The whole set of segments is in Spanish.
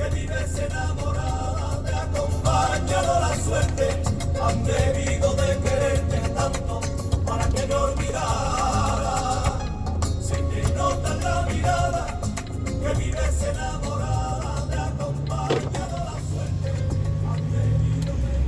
que vives enamorada, me ha acompañado la suerte, han debido de quererte tanto para que me olvidara. Se te nota en la mirada que vives enamorada, me ha acompañado la suerte, han debido de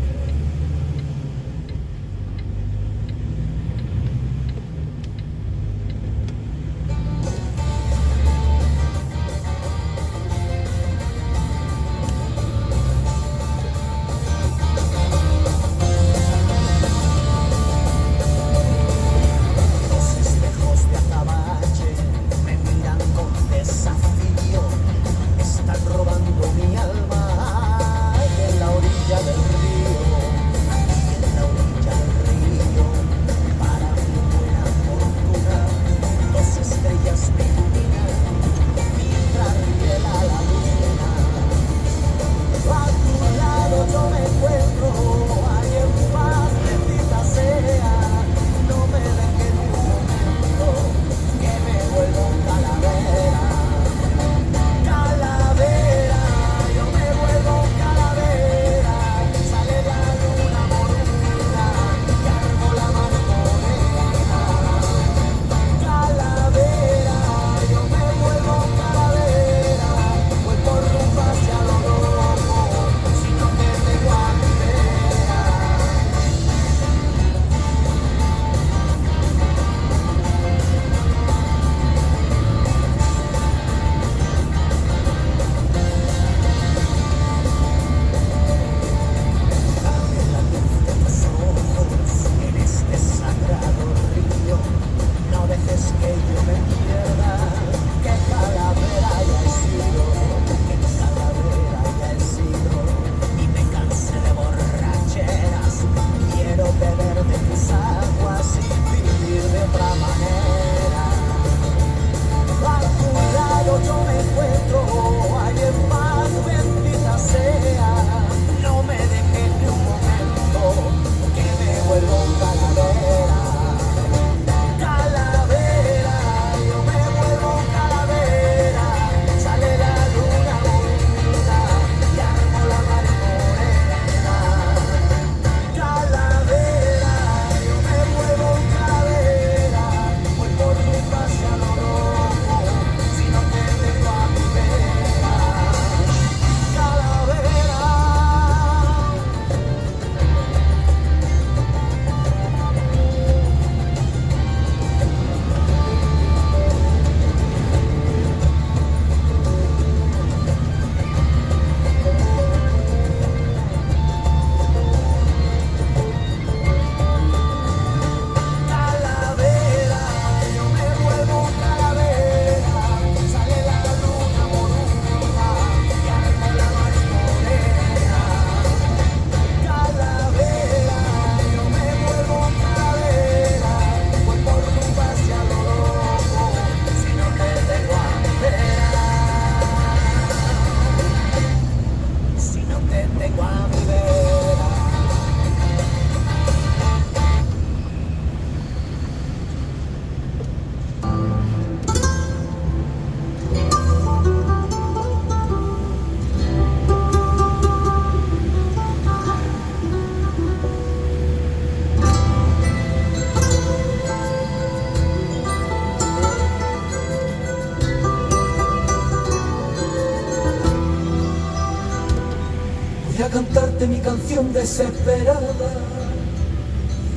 cantarte mi canción desesperada.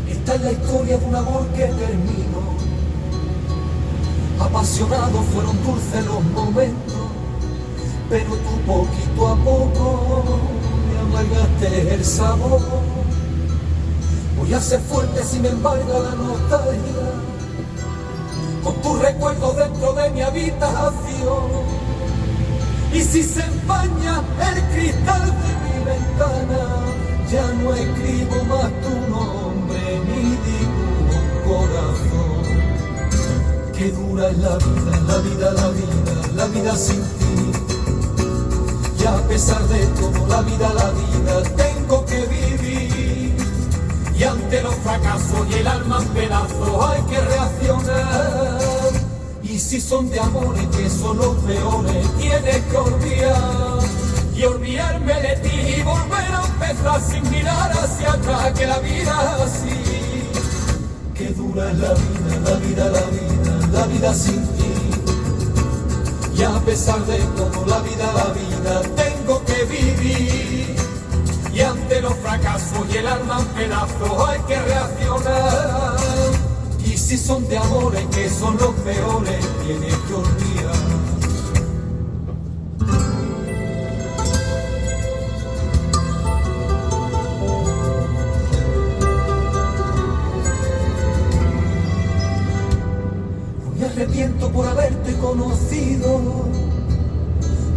Esta es la historia de un amor que terminó. Apasionados fueron dulces los momentos, pero tú poquito a poco me amargaste el sabor. Voy a ser fuerte si me embarga la nostalgia, con tus recuerdos dentro de mi habitación. Y si se empaña el cristal de mi ventana, ya no escribo más tu nombre ni dibujo un corazón. Qué dura es la vida, la vida, la vida, la vida sin ti. Y a pesar de todo, la vida, tengo que vivir. Y ante los fracasos y el alma en pedazos hay que reaccionar. Y si son de amores que son los peores, tienes que olvidar. Y que la vida así. Qué dura es la vida, la vida, la vida, la vida sin ti. Y a pesar de todo, la vida, tengo que vivir. Y ante los fracasos y el alma en pedazos hay que reaccionar. Y si son de amores que son los peores, tienes que olvidar. Me arrepiento por haberte conocido.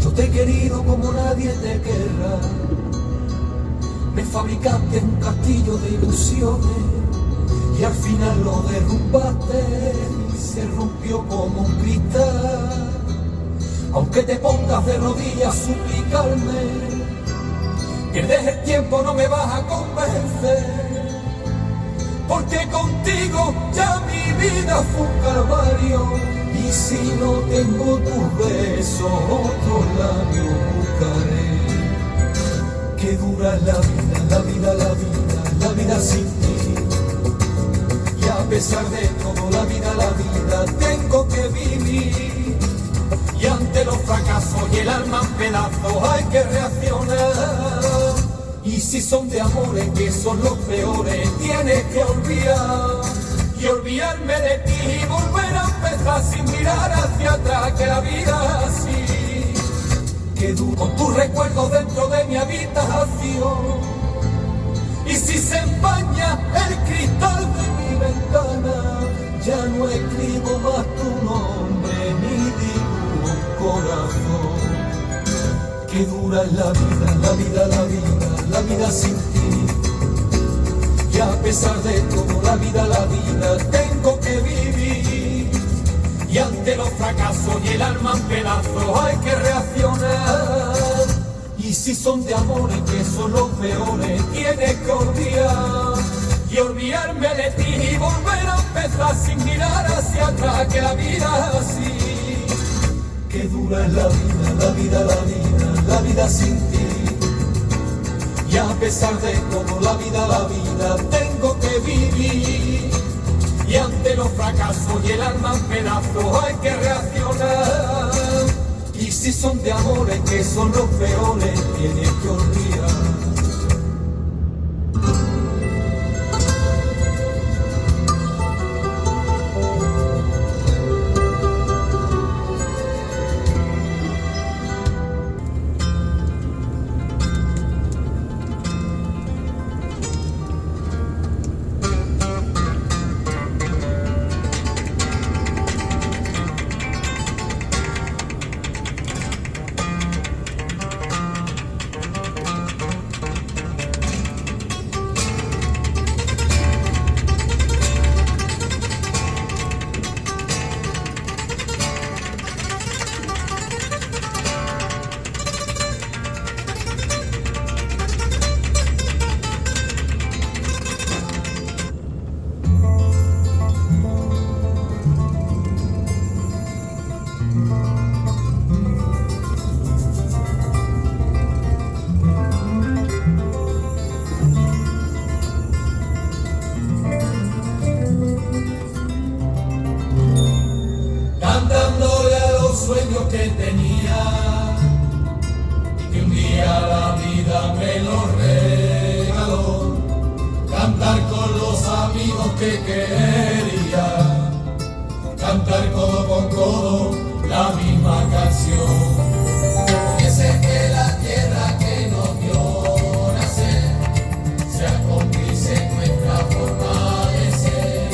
Yo te he querido como nadie te querrá. Me fabricaste un castillo de ilusiones y al final lo derrumbaste y se rompió como un cristal. Aunque te pongas de rodillas a suplicarme, que dejes tiempo no me vas a convencer. Porque contigo ya mi vida fue un calvario. Y si no tengo tus besos, otros labios buscaré. Qué dura es la vida, la vida, la vida, la vida sin ti. Y a pesar de todo, la vida, tengo que vivir. Y ante los fracasos y el alma en pedazos hay que reaccionar. Y si son de amores que son los peores, tienes que olvidar. Y olvidarme de ti y volver a empezar sin mirar hacia atrás, que la vida así. Que duro con tus recuerdos dentro de mi habitación. Y si se empaña el cristal de mi ventana, ya no escribo más tu nombre ni dibujo un corazón. Qué dura es la vida, la vida, la vida, la vida sin ti. Y a pesar de todo, la vida, tengo que vivir. Y ante los fracasos y el alma en pedazos hay que reaccionar. Y si son de amores que son los peores, tienes que olvidar. Y olvidarme de ti y volver a empezar sin mirar hacia atrás, que la vida así. Qué dura es la vida, la vida, la vida, la vida sin ti. Y a pesar de todo, la vida, tengo que vivir. Y ante los fracasos y el alma en pedazos hay que reaccionar. Y si son de amores que son los peores, tienes que olvidar. Que tenía y que un día la vida me lo regaló. Cantar con los amigos que quería, cantar codo con codo la misma canción. Porque sé que la tierra que nos vio nacer sea cómplice en nuestra forma de ser.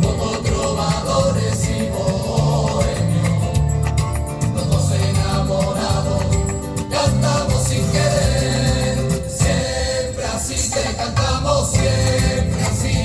Como trovadores y cantamos sin querer, siempre así que cantamos, siempre así.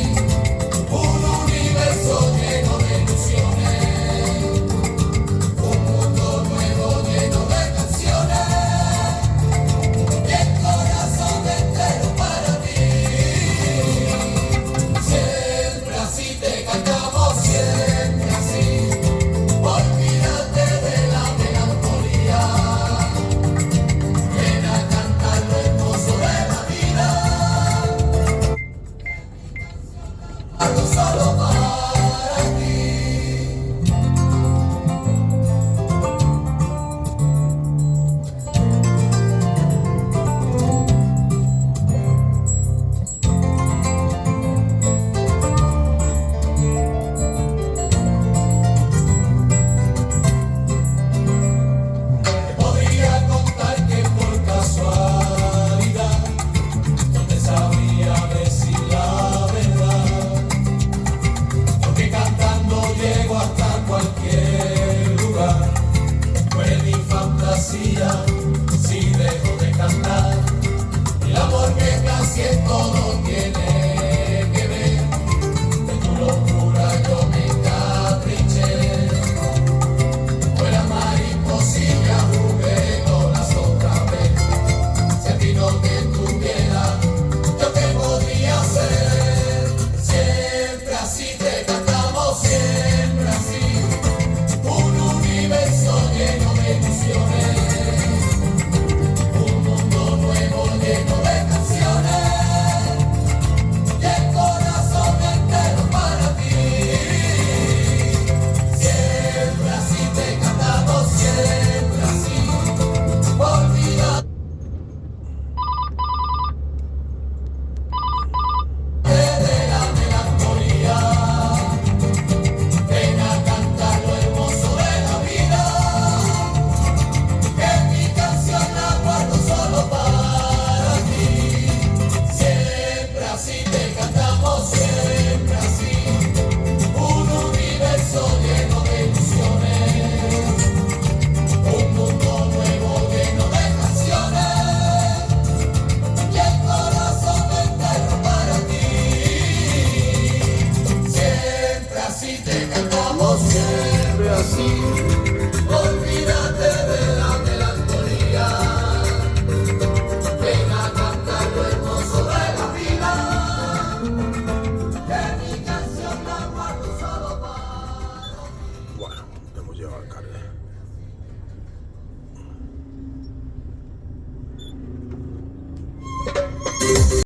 vida.